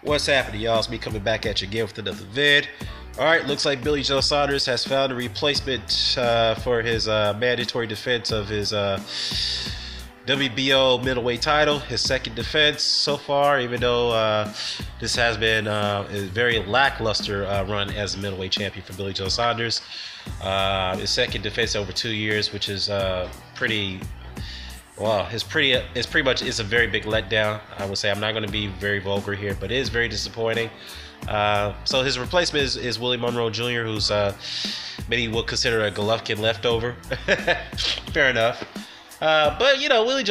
What's happening, y'all? It's me coming back at you again with another vid. Alright, looks like Billy Joe Saunders has found a replacement for his mandatory defense of his WBO middleweight title, his second defense so far, even though this has been a very lackluster run as a middleweight champion for Billy Joe Saunders. His second defense over 2 years, which is pretty well, it's pretty much a very big letdown. I would say I'm not going to be very vulgar here, but it is very disappointing. So his replacement is Willie Monroe Jr., who's many would consider a Golovkin leftover. Fair enough. But you know, Willie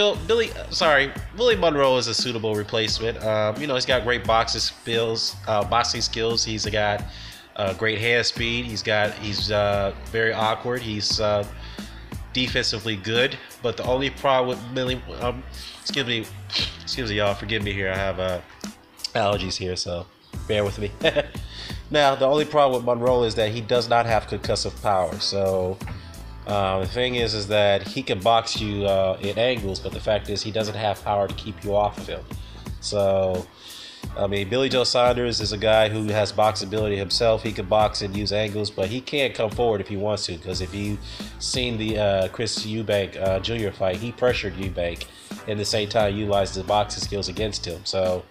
Monroe is a suitable replacement. You know, he's got great boxing skills. He's got great hand speed. He's very awkward. He's defensively good, but the only problem with Billy, excuse me, y'all, forgive me here. I have allergies here, so bear with me. Now, the only problem with Monroe is that he does not have concussive power. So the thing is that he can box you in angles, but the fact is he doesn't have power to keep you off of him. So I mean, Billy Joe Saunders is a guy who has boxability himself. He can box and use angles, but he can't come forward if he wants to. Because if you've seen the Chris Eubank Jr. fight, he pressured Eubank and at the same time utilized his boxing skills against him. So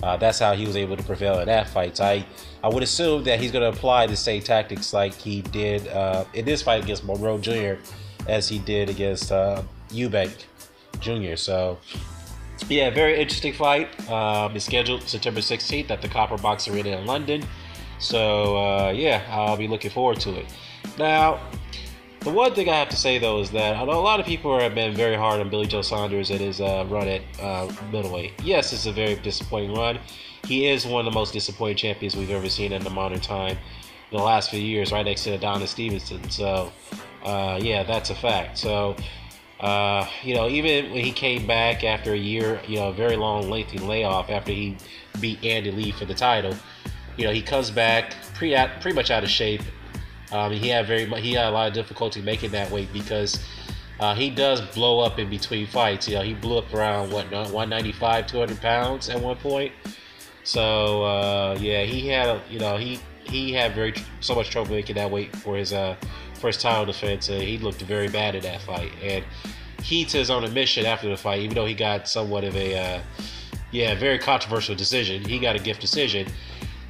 that's how he was able to prevail in that fight. So I would assume that he's going to apply the same tactics like he did in this fight against Monroe Jr. as he did against Eubank Jr. So yeah, very interesting fight. It's scheduled September 16th at the Copper Box Arena in London. So, yeah, I'll be looking forward to it. Now, the one thing I have to say, though, is that I know a lot of people have been very hard on Billy Joe Saunders and his run at middleweight. Yes, it's a very disappointing run. He is one of the most disappointing champions we've ever seen in the modern time in the last few years, right next to Adonis Stevenson. So, yeah, that's a fact. So, you know, even when he came back after a year, you know, a very long, lengthy layoff after he beat Andy Lee for the title, you know, he comes back pretty much out of shape. He had a lot of difficulty making that weight because he does blow up in between fights. You know, he blew up around 195, 200 pounds at one point. So yeah, he had so much trouble making that weight for his first title defense. He looked very bad in that fight, and he, to his own admission after the fight, even though he got somewhat of a very controversial decision, he got a gift decision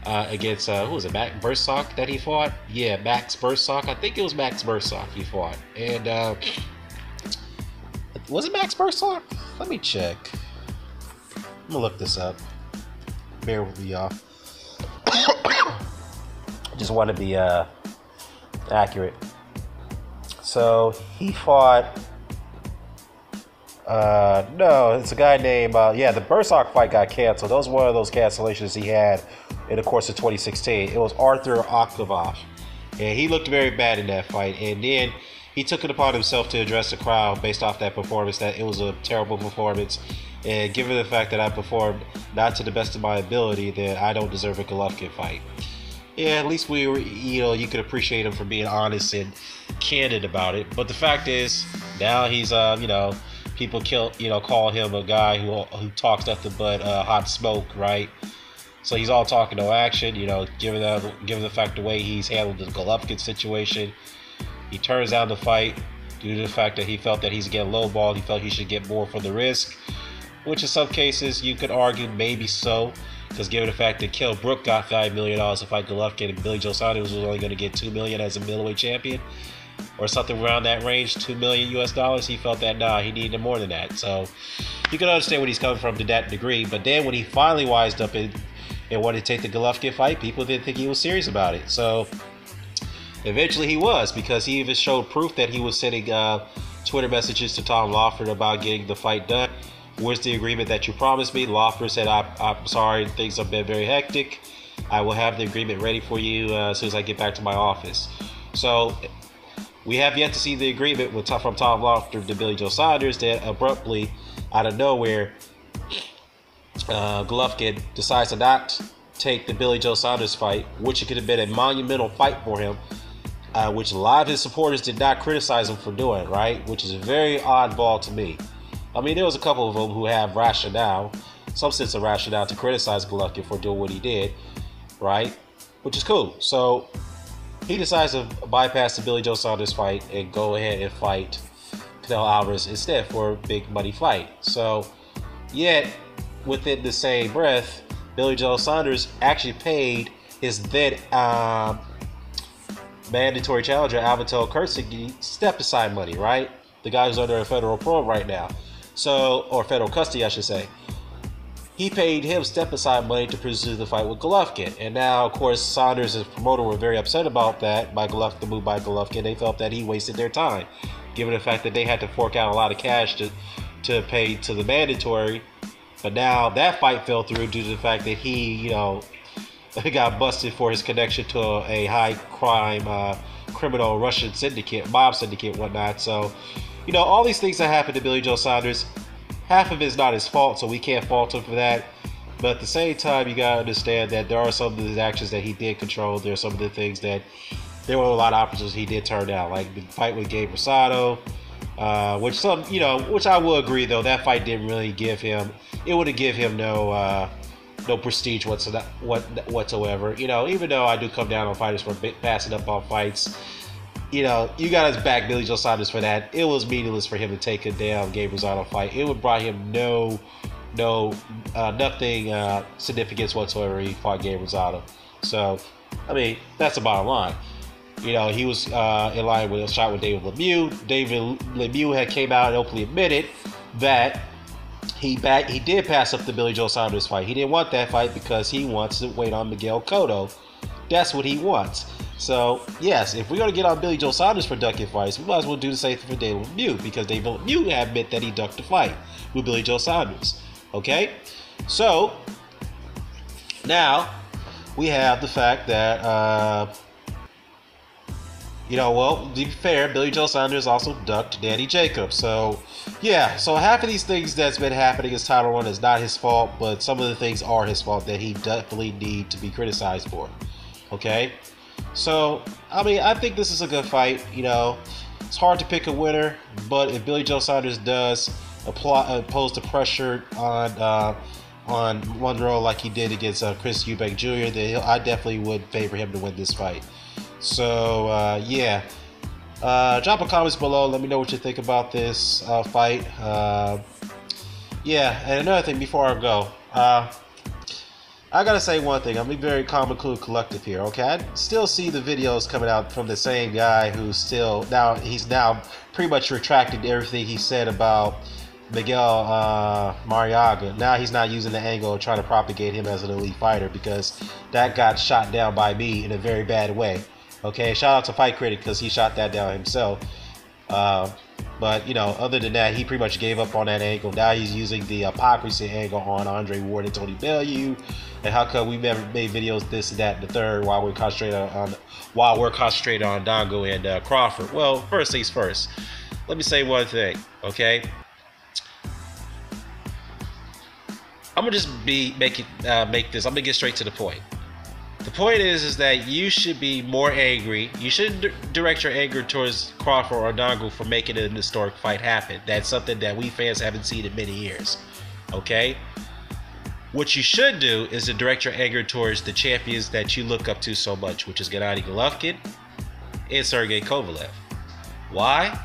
against who was it, Max Bursock that he fought? Yeah, Max Bursock. I think it was Max Bursock he fought, and was it Max Bursock? Let me check. I'm gonna look this up. Bear with me, y'all. Just want to be accurate. So he fought. No, it's a guy named. The Bursock fight got canceled. That was one of those cancellations he had in the course of 2016. It was Arthur Oktavov, and he looked very bad in that fight. And then he took it upon himself to address the crowd based off that performance, that it was a terrible performance. And given the fact that I performed not to the best of my ability, then I don't deserve a Golovkin fight. Yeah, at least you could appreciate him for being honest and candid about it. But the fact is, now he's, people call him a guy who talks nothing but hot smoke, right? So he's all talking, no action. You know, given the fact the way he's handled the Golovkin situation, he turns down the fight due to the fact that he felt that he's getting lowballed. He felt he should get more for the risk, which in some cases you could argue maybe so. Because given the fact that Kell Brook got $5 million to fight Golovkin and Billy Joe Saunders was only going to get $2 million as a middleweight champion, or something around that range, $2 million US, he felt that he needed more than that. So you can understand where he's coming from to that degree. But then when he finally wised up and wanted to take the Golovkin fight, people didn't think he was serious about it. So eventually he was, because he even showed proof that he was sending Twitter messages to Tom Lawford about getting the fight done. Where's the agreement that you promised me? Lawford said, I'm sorry, things have been very hectic. I will have the agreement ready for you as soon as I get back to my office. So we have yet to see the agreement from Tom Lawford to Billy Joe Saunders. Then abruptly, out of nowhere, Golovkin decides to not take the Billy Joe Saunders fight, which could have been a monumental fight for him, which a lot of his supporters did not criticize him for doing, right? Which is very oddball to me. I mean, there was a couple of them who have rationale. some sense of rationale to criticize Golovkin for doing what he did, right? Which is cool. So he decides to bypass the Billy Joe Saunders fight and go ahead and fight Canelo Alvarez instead for a big money fight. So, yet, within the same breath, Billy Joe Saunders actually paid his then mandatory challenger, Alberto Kurtzig, step-aside money, right? The guy who's under a federal probe right now. So, or federal custody, I should say. He paid him step-aside money to pursue the fight with Golovkin. And now, of course, Saunders and his promoter were very upset about that, the move by Golovkin. They felt that he wasted their time, given the fact that they had to fork out a lot of cash to pay to the mandatory. But now that fight fell through due to the fact that he, got busted for his connection to a high-crime criminal Russian syndicate, mob syndicate, whatnot. So, all these things that happened to Billy Joe Saunders, half of it is not his fault, so we can't fault him for that. But at the same time, you gotta understand that there are some of his actions that he did control. There are some of the things that there were a lot of opportunities he did turn down, like the fight with Gabe Rosado, which I will agree though that fight didn't really give him. It wouldn't give him no prestige whatsoever. Even though I do come down on fighters for passing up on fights. You gotta back Billy Joe Saunders for that. It was meaningless for him to take a damn Gabe Rosado fight. It would brought him nothing significance whatsoever. He fought Gabe Rosado. So, that's the bottom line. He was in line with a shot with David Lemieux. David Lemieux had came out and openly admitted that he did pass up the Billy Joe Saunders fight. He didn't want that fight because he wants to wait on Miguel Cotto. That's what he wants. So, yes, if we're going to get on Billy Joe Saunders for ducking fights, we might as well do the same thing for David Lemieux, because David Lemieux admit that he ducked the fight with Billy Joe Saunders. Okay? So, now we have the fact that, to be fair, Billy Joe Saunders also ducked Danny Jacobs. So, yeah, so half of these things that's been happening as title run is not his fault, but some of the things are his fault that he definitely need to be criticized for. Okay? So, I think this is a good fight. It's hard to pick a winner, but if Billy Joe Saunders does impose the pressure on Monroe like he did against Chris Eubank Jr., then I definitely would favor him to win this fight. So, yeah. Drop a comments below. Let me know what you think about this fight. Yeah, and another thing before I go. I gotta say one thing. I'm being very calm and cool collective here, okay? I still see the videos coming out from the same guy who's he's now pretty much retracted everything he said about Miguel Mariaga. Now he's not using the angle of trying to propagate him as an elite fighter, because that got shot down by me in a very bad way. Okay, shout out to Fight Critic because he shot that down himself. But, other than that, he pretty much gave up on that angle. Now he's using the hypocrisy angle on Andre Ward and Tony Bellew. And how come we've never made videos this and that and the third while we're concentrated on Dongo and Crawford? Well, first things first. Let me say one thing, okay? I'm gonna just I'm gonna get straight to the point. The point is that you should be more angry. You shouldn't direct your anger towards Crawford or Dongo for making an historic fight happen. That's something that we fans haven't seen in many years. Okay? What you should do is to direct your anger towards the champions that you look up to so much, which is Gennady Golovkin and Sergey Kovalev. Why?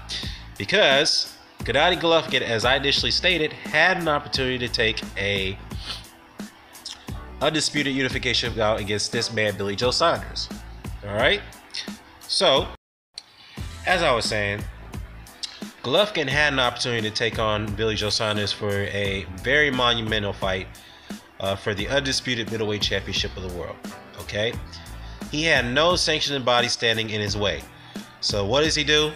Because Gennady Golovkin, as I initially stated, had an opportunity to take a undisputed unification bout against this man, Billy Joe Saunders. Alright? So, as I was saying, Golovkin had an opportunity to take on Billy Joe Saunders for a very monumental fight for the undisputed middleweight championship of the world. Okay? He had no sanctioning body standing in his way. So what does he do?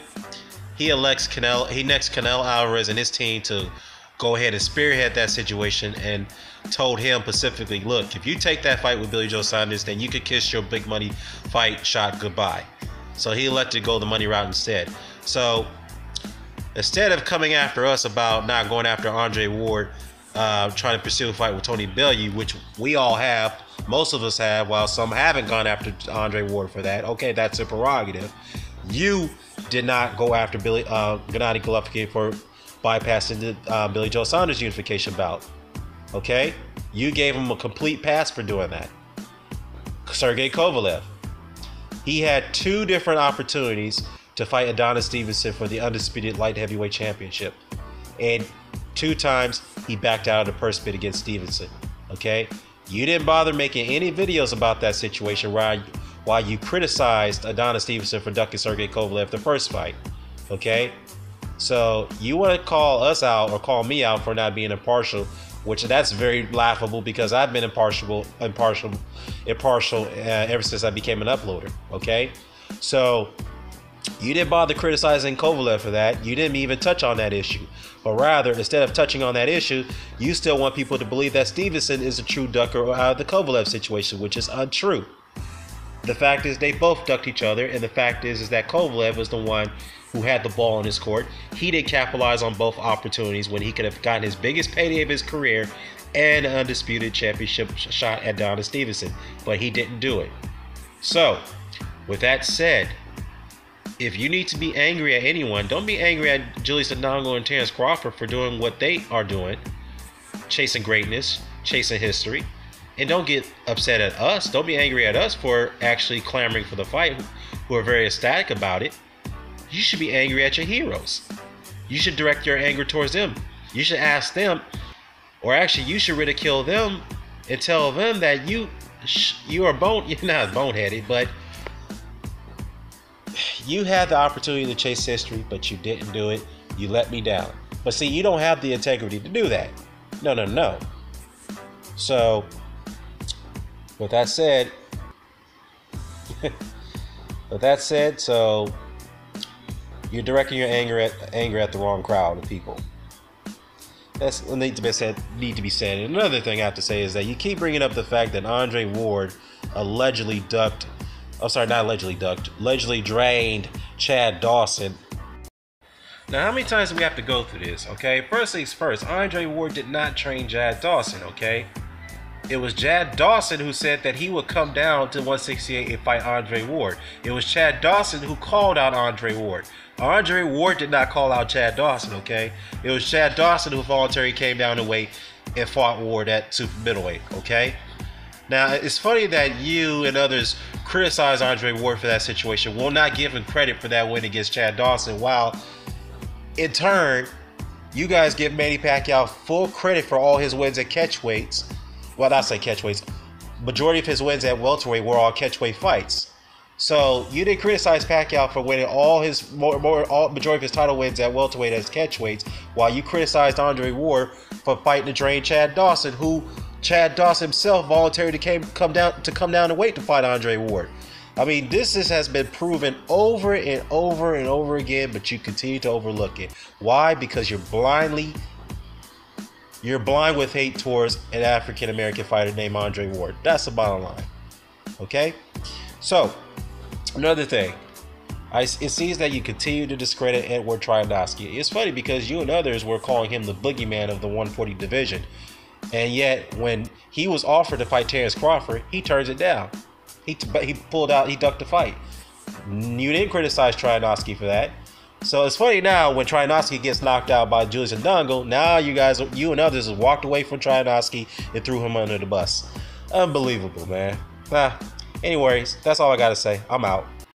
He necks Canelo Alvarez and his team to go ahead and spearhead that situation, and told him specifically, look, if you take that fight with Billy Joe Saunders, then you could kiss your big money fight shot goodbye. So he elected to go the money route instead. So instead of coming after us about not going after Andre Ward, trying to pursue a fight with Tony Bellew, which we all have, most of us have, while some haven't gone after Andre Ward for that. Okay, that's a prerogative. You did not go after Gennady Golovkin for bypassing the Billy Joe Saunders unification bout. Okay? You gave him a complete pass for doing that. Sergey Kovalev. He had 2 different opportunities to fight Adonis Stevenson for the undisputed light heavyweight championship. And 2 times he backed out of the purse bid against Stevenson. Okay? You didn't bother making any videos about that situation while you criticized Adonis Stevenson for ducking Sergey Kovalev the first fight. Okay? So you want to call us out or call me out for not being impartial, which that's very laughable because I've been impartial ever since I became an uploader. Okay? So you didn't bother criticizing Kovalev for that. You didn't even touch on that issue. But rather, instead of touching on that issue, you still want people to believe that Stevenson is a true ducker out of the Kovalev situation, which is untrue. The fact is they both ducked each other, and the fact is that Kovalev was the one who had the ball in his court. He didn't capitalize on both opportunities when he could have gotten his biggest payday of his career and an undisputed championship shot at Adonis Stevenson, but he didn't do it. So, with that said, if you need to be angry at anyone, don't be angry at Julius Indongo and Terence Crawford for doing what they are doing, chasing greatness, chasing history. And don't get upset at us. Don't be angry at us for actually clamoring for the fight, who are very ecstatic about it. You should be angry at your heroes. You should direct your anger towards them. You should ask them, or actually you should ridicule them and tell them that you're not boneheaded, but you had the opportunity to chase history, but you didn't do it. You let me down. But see, you don't have the integrity to do that. No. So, with that said, so you're directing your anger at the wrong crowd of people. That's what need to be said. And another thing I have to say is that you keep bringing up the fact that Andre Ward allegedly drained Chad Dawson. Now, how many times do we have to go through this? Okay, first things first, Andre Ward did not train Chad Dawson. Okay, it was Chad Dawson who said that he would come down to 168 and fight Andre Ward. It was Chad Dawson who called out Andre Ward. Andre Ward did not call out Chad Dawson. Okay, it was Chad Dawson who voluntarily came down to weight and fought Ward at super middleweight. Okay. Now, it's funny that you and others criticize Andre Ward for that situation, will not give him credit for that win against Chad Dawson, while in turn, you guys give Manny Pacquiao full credit for all his wins at catchweights. Well, not say catchweights. Majority of his wins at welterweight were all catchweight fights. So you didn't criticize Pacquiao for winning all majority of his title wins at welterweight as catchweights, while you criticized Andre Ward for fighting to drain Chad Dawson, who Chad Dawson himself voluntarily come down to weight to fight Andre Ward. I mean, this has been proven over and over and over again, but you continue to overlook it. Why? Because you're blind with hate towards an African American fighter named Andre Ward. That's the bottom line. Okay? So, another thing. It seems that you continue to discredit Edward Troyanowski. It's funny because you and others were calling him the boogeyman of the 140 division. And yet, when he was offered to fight Terence Crawford, he turns it down. He pulled out, he ducked the fight. You didn't criticize Troyanowski for that. So it's funny now when Troyanowski gets knocked out by Julius Indongo, now you and others have walked away from Troyanowski and threw him under the bus. Unbelievable, man. Anyways, that's all I got to say. I'm out.